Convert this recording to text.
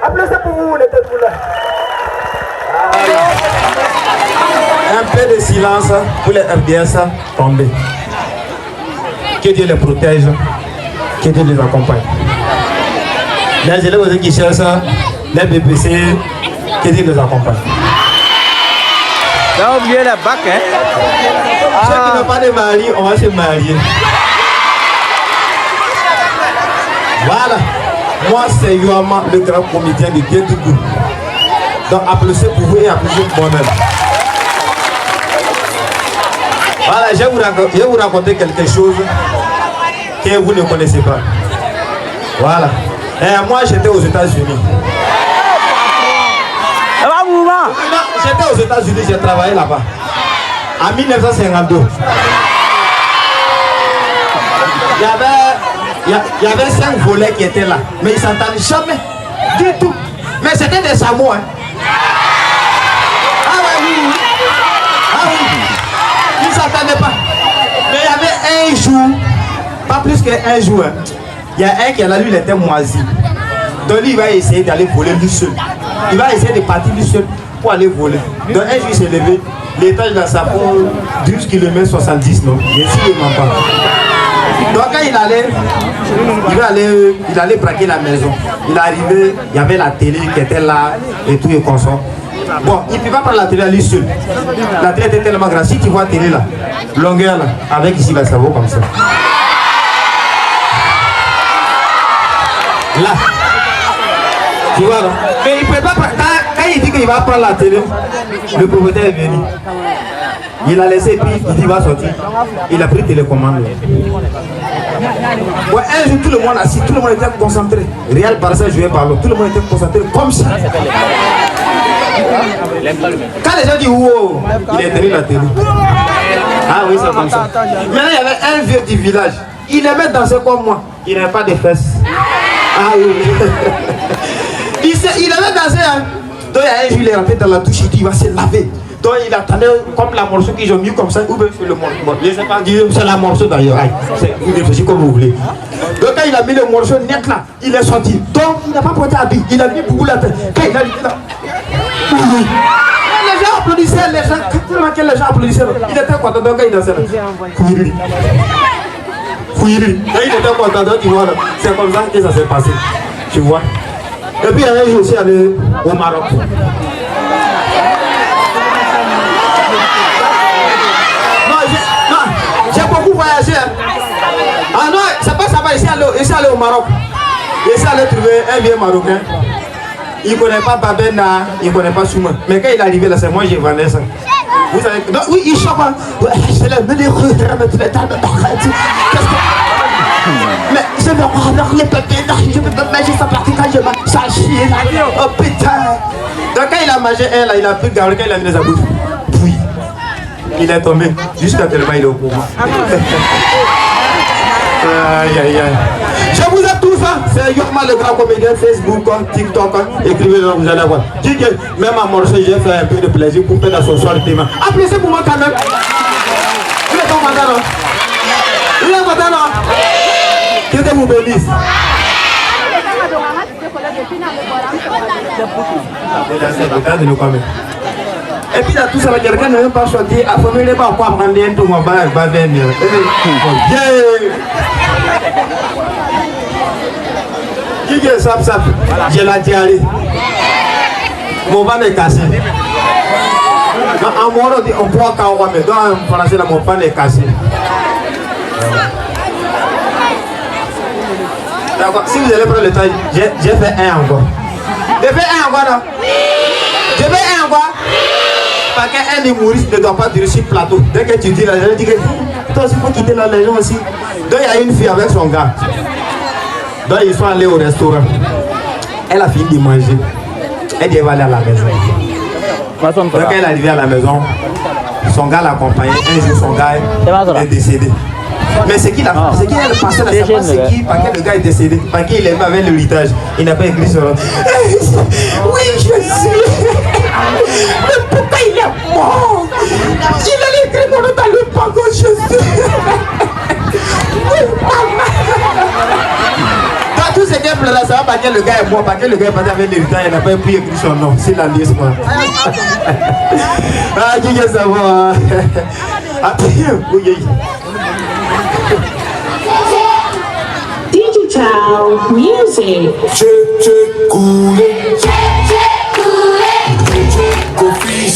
Applaudissez pour vous, les têtes là. Un peu de silence pour les RDS tombés. Que Dieu les protège, que Dieu les accompagne. Les élèves qui cherchent les BPC, que Dieu les accompagne. T'as oublié la bac, hein? Ceux qui n'ont pas de mari, on va se marier. Voilà. Moi, c'est Yoama, le grand comédien de Kédougou. Donc, applaudissez pour vous et applaudissez pour moi-même. Voilà, je vais vous raconter quelque chose que vous ne connaissez pas. Voilà. Et moi, j'étais aux États-Unis. J'étais aux États-Unis, j'ai travaillé là-bas. En 1952. Il y avait 5 volets qui étaient là, mais ils ne s'entendaient jamais du tout. Mais c'était des Samoa. Hein. Ah oui. Ils ne s'entendaient pas. Mais il y avait un jour, pas plus qu'un jour. Hein. Il y a un qui là, lui, il était moisi. Donc lui, il va essayer d'aller voler lui seul. Il va essayer de partir lui seul pour aller voler. Donc un jour, il s'est levé. L'étage dans sa peau, 12 km 70, non? Bien sûr, il ne ment pas. Donc quand il allait braquer la maison. Il est arrivé, il y avait la télé qui était là et tout et consort. Bon, il ne peut pas prendre la télé à lui seul. La télé était tellement grande. Si tu vois la télé là, longueur là, avec ici le cerveau comme ça. Là. Tu vois là. Mais il ne peut pas prendre. Quand il dit qu'il va prendre la télé, le propriétaire est venu. Il a laissé et puis il dit qu'il va sortir. Il a pris télécommande. Ouais, un jour tout le monde assis, tout le monde était concentré. Real Barça jouait par l'autre, tout le monde était concentré comme ça. Quand les gens disent wow, il a éteint la télé. Ah oui, c'est comme ça. Maintenant il y avait un vieux du village. Il aimait danser comme moi. Il n'avait pas de fesses. Ah oui. Il aimait danser. Hein. Donc un jour il est rentré dans la douche, il dit il va se laver. Donc il attendait comme la morceau qu'ils ont mis comme ça, ou bien c'est le morceau. Je ne sais pas dire, c'est la morceau d'ailleurs. Vous réfléchissez comme vous voulez. Donc quand il a mis le morceau net là, il est sorti. Donc il n'a pas porté habit, il a mis beaucoup la tête. Quand il a dit là, les gens applaudissaient, les gens applaudissaient. Il était content, donc quand il dansait là. Fouillerie. Quand il était content, donc tu vois là, c'est comme ça que ça s'est passé. Tu vois. Et puis un jour aussi allé au Maroc. J'ai beaucoup voyagé. Hein. Ah non, c'est pas ça va ici aller au Maroc. Ici aller trouver un vieux Marocain. Il ne connaît pas Babena, il ne connaît pas Souma. Mais quand il est arrivé là, c'est moi qui vendais ça. Vous savez, donc, oui, il chope. C'est le malheureux. Mais je vais avoir les papiers. Je ne peux pas manger ça parce que quand je mange ça chie. Oh putain. Donc quand il a mangé un là, il a pris le garde, quand il a mis dans sa bouche. Puis. Il est tombé jusqu'à tellement il est au pouvoir. Aïe aïe aïe. Je vous ai tout ça. C'est Yoama le grand comédien, Facebook, TikTok. Écrivez-le, vous allez voir. Dis que même à morceau, j'ai fait un peu de plaisir pour faire dans son soir de thème. Applaudissez pour moi quand même. Il est ton content, non? Il est content, non? Que Dieu vous bénisse. Et puis là, tout ça, quelqu'un n'a même pas chanté. À former les pas quoi prendre un tour, on va venir. Qui est ça? J'ai la diarrhée. Mon van est cassé. En moro, on voit quand on va mettre. En français, mon van est cassé. D'accord, si vous allez prendre le temps, j'ai fait un encore. J'ai fait un encore, non? J'ai fait un encore. Parce qu'un humoriste ne doit pas durer sur le plateau. Dès que tu dis la gens disent que toi aussi il faut quitter la légion aussi. Donc il y a une fille avec son gars. Donc ils sont allés au restaurant. Elle a fini de manger. Elle dit elle va aller à la maison. Donc quand il est arrivé à la maison, son gars l'accompagnait. Un jour, son gars est décédé. Mais ce qu'il a fait, c'est qu'il est le pasteur ne sait pas ce qui, par quel le gars est décédé, par qui il est avec l'héritage. Il n'a pas écrit sur. Oui, je suis. Mais pourquoi il est mort? Il a écrit mon nom dans le pago, je suis. Dans tout ce qu'elle pleurait, ça va parce que le gars est mort, parce que le gars est parti avec l'héritage, il n'a pas pu écrire son nom. C'est la liste, moi. Ah, qui veut savoir? Digital music. Coffee